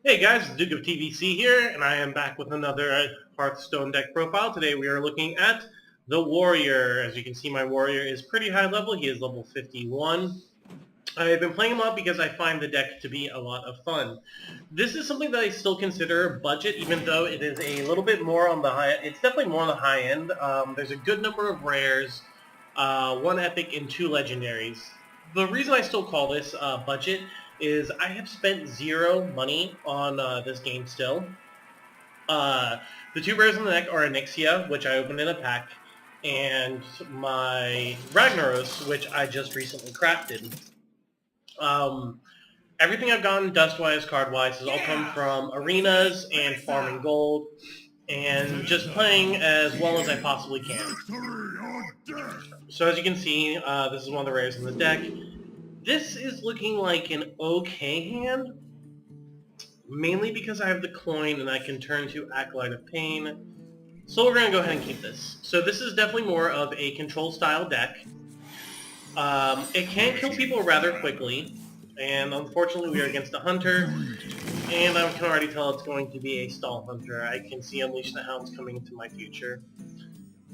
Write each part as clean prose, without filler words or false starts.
Hey guys, Duke of TVC here, and I am back with another Hearthstone deck profile. Today we are looking at the Warrior. As you can see, my Warrior is pretty high level. He is level 51. I've been playing him a lot because I find the deck to be a lot of fun. This is something that I still consider budget, even though it is a little bit more on the high. It's definitely more on the high end. There's a good number of rares, one epic and two legendaries. The reason I still call this budget is I have spent zero money on this game still. The two rares in the deck are Onyxia, which I opened in a pack, and my Ragnaros, which I just recently crafted. Everything I've gotten dust-wise, card-wise, has all come from arenas and farming gold, and just playing as well as I possibly can. So as you can see, this is one of the rares in the deck. This is looking like an okay hand, mainly because I have the coin and I can turn to Acolyte of Pain. So we're going to go ahead and keep this. So this is definitely more of a control-style deck. It can kill people rather quickly, and unfortunately we are against a hunter, and I can already tell it's going to be a stall hunter. I can see Unleash the Hounds coming into my future.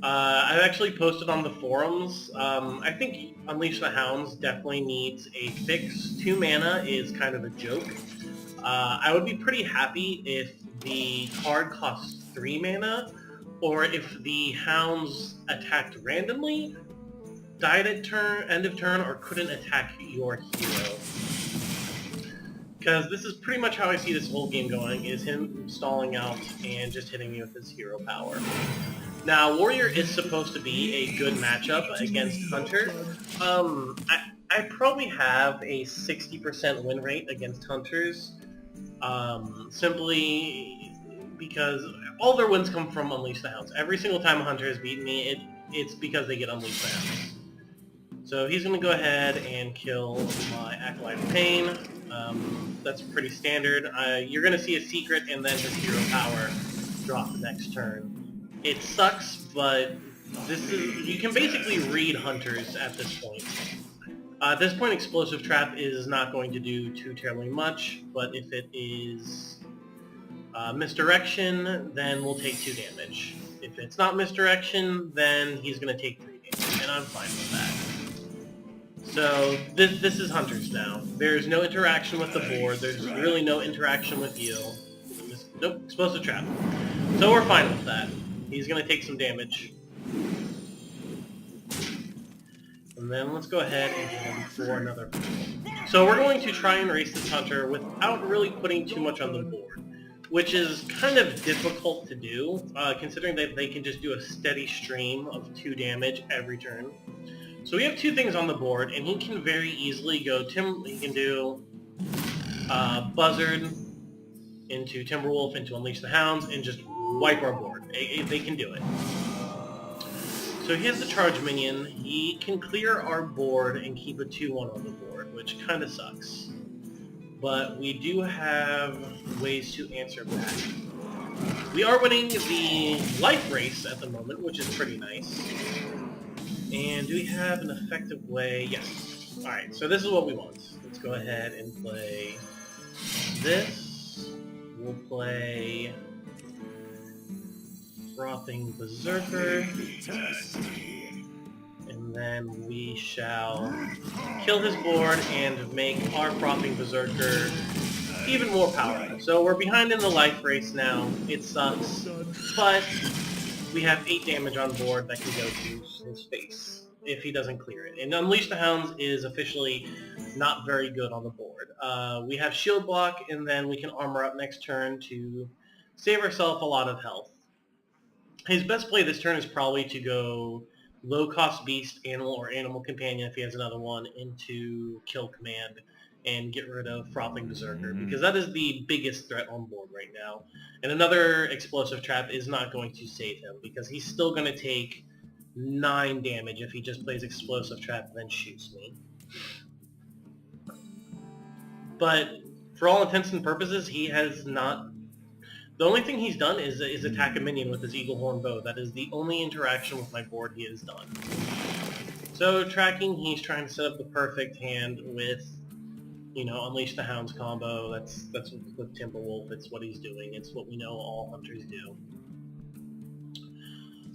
I've actually posted on the forums. I think Unleash the Hounds definitely needs a fix. 2 mana is kind of a joke. I would be pretty happy if the card costs 3 mana, or if the Hounds attacked randomly, died at end of turn, or couldn't attack your hero. Because this is pretty much how I see this whole game going, is him stalling out and just hitting me with his hero power. Now, Warrior is supposed to be a good matchup against Hunter. I probably have a 60% win rate against Hunters, simply because all their wins come from Unleash the Hounds. Every single time a Hunter has beaten me, it's because they get Unleash the Hounds. So he's going to go ahead and kill my Acolyte of Pain. That's pretty standard. You're going to see a secret and then his hero power drop the next turn. It sucks, but you can basically read Hunters at this point. At this point, Explosive Trap is not going to do too terribly much, but if it is Misdirection, then we'll take 2 damage. If it's not Misdirection, then he's going to take 3 damage, and I'm fine with that. So, this is Hunters now. There's no interaction with the board, there's really no interaction with you. Nope, Explosive Trap. So we're fine with that. He's going to take some damage. And then let's go ahead and hit him for another. So we're going to try and race this Hunter without really putting too much on the board, which is kind of difficult to do, considering that they can just do a steady stream of 2 damage every turn. So we have 2 things on the board, and he can very easily go he can do Buzzard into Timberwolf into Unleash the Hounds and just wipe our board. They can do it. So he has the charge minion. He can clear our board and keep a 2-1 on the board, which kind of sucks. But we do have ways to answer back. We are winning the life race at the moment, which is pretty nice. And do we have an effective way? Yes. Alright, so this is what we want. Let's go ahead and play this. We'll play Frothing Berserker, and then we shall kill his board and make our Frothing Berserker even more powerful. So we're behind in the life race now. It sucks, but we have 8 damage on board that can go to his face if he doesn't clear it. And Unleash the Hounds is officially not very good on the board. We have shield block, and then we can armor up next turn to save ourselves a lot of health. His best play this turn is probably to go low-cost Beast, Animal, or Animal Companion if he has another one, into Kill Command and get rid of Frothing Berserker, because that is the biggest threat on board right now. And another Explosive Trap is not going to save him, because he's still going to take 9 damage if he just plays Explosive Trap and then shoots me. But for all intents and purposes, he has not... The only thing he's done is attack a minion with his Eagle Horn Bow. That is the only interaction with my board he has done. So tracking, he's trying to set up the perfect hand with you know, Unleash the Hounds combo. That's with Timberwolf. It's what he's doing. It's what we know all hunters do.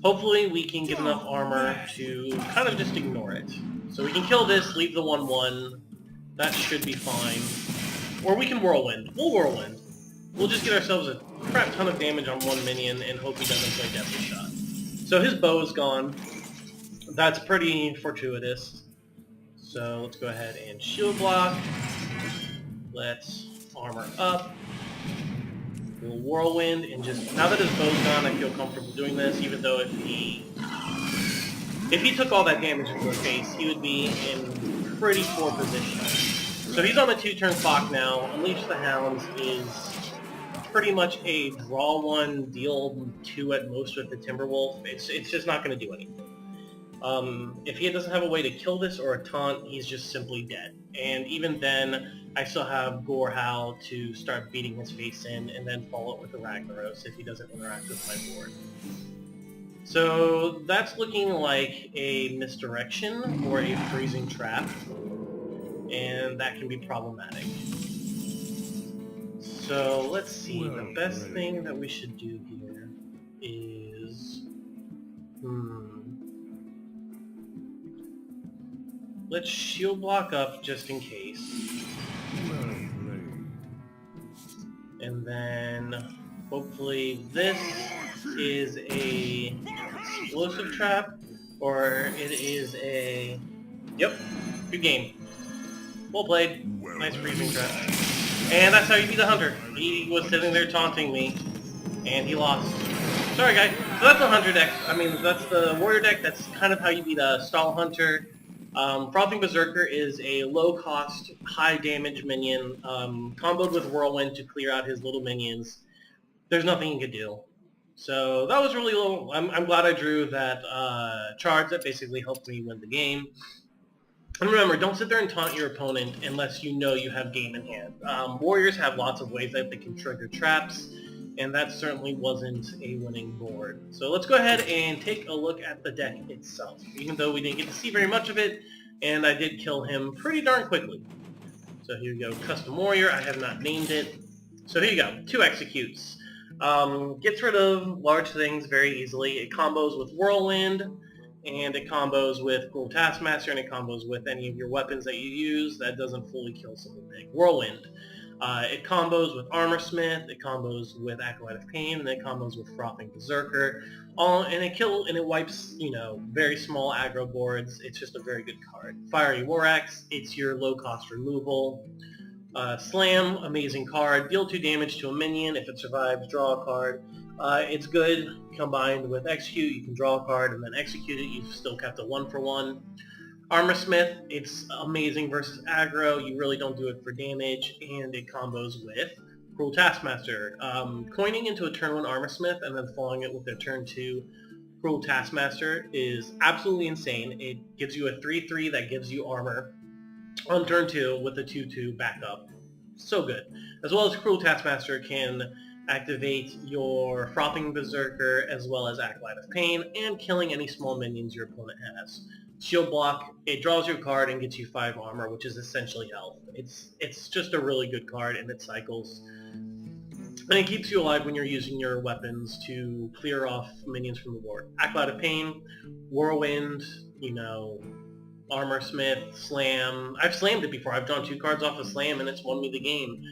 Hopefully we can get enough armor to kind of just ignore it. So we can kill this, leave the 1-1. That should be fine. Or we can Whirlwind. We'll Whirlwind. We'll just get ourselves a crap ton of damage on one minion and hope he doesn't play Deathly Shot. So his bow is gone. That's pretty fortuitous. So let's go ahead and shield block. Let's armor up. We'll Whirlwind and just, now that his bow's gone, I feel comfortable doing this, even though if he took all that damage into the face, he would be in pretty poor position. So he's on a 2-turn clock now. Unleash the Hounds is pretty much a draw 1, deal 2 at most with the Timberwolf. It's just not going to do anything. If he doesn't have a way to kill this or a taunt, he's just simply dead. And even then, I still have Gorehowl to start beating his face in, and then follow it with the Ragnaros if he doesn't interact with my board. So that's looking like a misdirection or a freezing trap, and that can be problematic. So let's see, the best thing that we should do here is... Let's shield block up just in case. And then hopefully this is a explosive trap, or it is a... Yep, good game. Well played. Nice freezing trap. And that's how you beat the hunter. He was sitting there taunting me, and he lost. Sorry guys. So that's the hunter deck. I mean, that's the warrior deck. That's kind of how you beat a stall hunter. Frothing Berserker is a low-cost, high-damage minion, comboed with Whirlwind to clear out his little minions. There's nothing you can do. So that was really low. I'm glad I drew that charge that basically helped me win the game. And remember, don't sit there and taunt your opponent unless you know you have game in hand. Warriors have lots of ways that they can trigger traps, and that certainly wasn't a winning board. So let's go ahead and take a look at the deck itself, even though we didn't get to see very much of it, and I did kill him pretty darn quickly. So here we go, Custom Warrior, I have not named it. So here you go, 2 executes. Gets rid of large things very easily. It combos with Whirlwind, and it combos with Cruel Taskmaster, and it combos with any of your weapons that you use. That doesn't fully kill something big. Whirlwind. It combos with Armorsmith, it combos with Acolyte of Pain, and it combos with Frothing Berserker. And it wipes, you know, very small aggro boards. It's just a very good card. Fiery War Axe, it's your low-cost removal. Slam, amazing card. Deal 2 damage to a minion. If it survives, draw a card. It's good combined with Execute. You can draw a card and then execute it. You've still kept a 1-for-1. Armorsmith, it's amazing versus aggro. You really don't do it for damage, and it combos with Cruel Taskmaster. Coining into a turn 1 Armorsmith and then following it with their turn 2 Cruel Taskmaster is absolutely insane. It gives you a 3/3 that gives you armor on turn 2 with a 2/2 backup. So good. As well as Cruel Taskmaster can activate your Frothing Berserker as well as Acolyte of Pain, and killing any small minions your opponent has. Shield block, it draws your card and gets you 5 armor, which is essentially health. It's just a really good card, and it cycles. And it keeps you alive when you're using your weapons to clear off minions from the board. Acolyte of Pain, Whirlwind, you know, Armorsmith, Slam. I've slammed it before. I've drawn 2 cards off of Slam, and it's won me the game.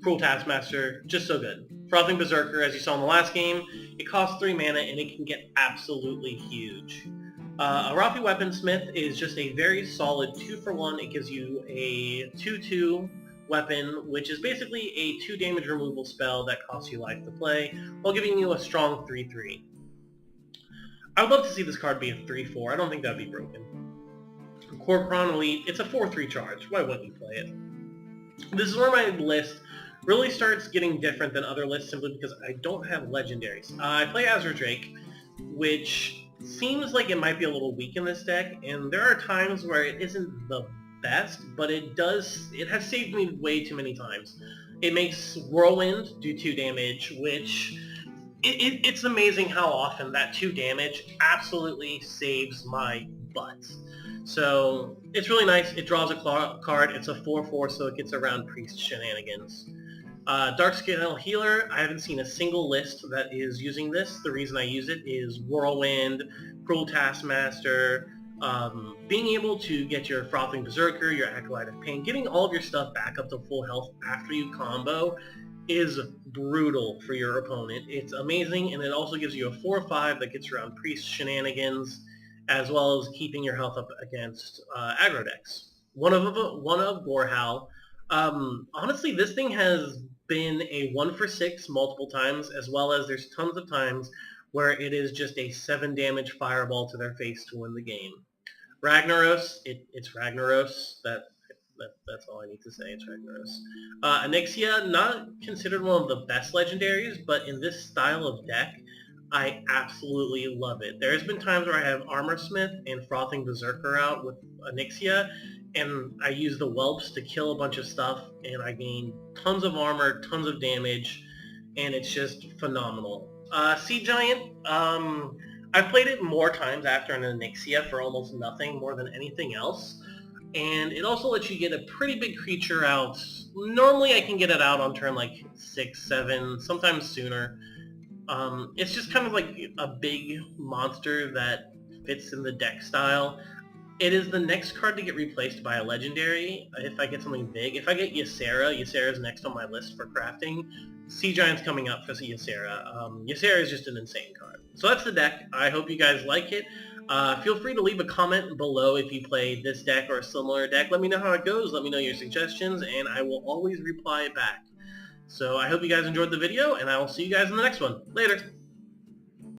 Cruel Taskmaster, just so good. Frothing Berserker, as you saw in the last game, it costs 3 mana, and it can get absolutely huge. Arathi Weaponsmith is just a very solid 2-for-1. It gives you a 2/2 weapon, which is basically a 2 damage removal spell that costs you life to play, while giving you a strong 3/3. I would love to see this card be a 3/4. I don't think that would be broken. Kor'kron Elite, it's a 4/3 charge. Why wouldn't you play it? This is where my list really starts getting different than other lists simply because I don't have legendaries. I play Azure Drake, which seems like it might be a little weak in this deck, and there are times where it isn't the best, but it has saved me way too many times. It makes Whirlwind do 2 damage, which it's amazing how often that 2 damage absolutely saves my butt. So it's really nice. It draws a card. It's a 4/4, so it gets around priest shenanigans. Dark Scale Healer, I haven't seen a single list that is using this. The reason I use it is Whirlwind, Cruel Taskmaster, being able to get your Frothing Berserker, your Acolyte of Pain, getting all of your stuff back up to full health after you combo is brutal for your opponent. It's amazing, and it also gives you a 4/5 that gets around priest shenanigans, as well as keeping your health up against aggro decks. One of Gorehowl. Honestly, this thing has been a 1-for-6 multiple times, as well as there's tons of times where it is just a 7 damage fireball to their face to win the game. Ragnaros, it's Ragnaros. That's all I need to say. It's Ragnaros. Onyxia, not considered one of the best legendaries, but in this style of deck, I absolutely love it. There's been times where I have Armorsmith and Frothing Berserker out with Onyxia, and I use the whelps to kill a bunch of stuff, and I gain tons of armor, tons of damage, and it's just phenomenal. Sea Giant, I've played it more times after an Onyxia for almost nothing more than anything else, and it also lets you get a pretty big creature out. Normally I can get it out on turn like 6, 7, sometimes sooner. It's just kind of like a big monster that fits in the deck style. It is the next card to get replaced by a legendary if I get something big. If I get Ysera, Ysera's next on my list for crafting. Sea Giant's coming up for Ysera. Ysera is just an insane card. So that's the deck. I hope you guys like it. Feel free to leave a comment below if you play this deck or a similar deck. Let me know how it goes. Let me know your suggestions, and I will always reply back. So I hope you guys enjoyed the video, and I will see you guys in the next one. Later!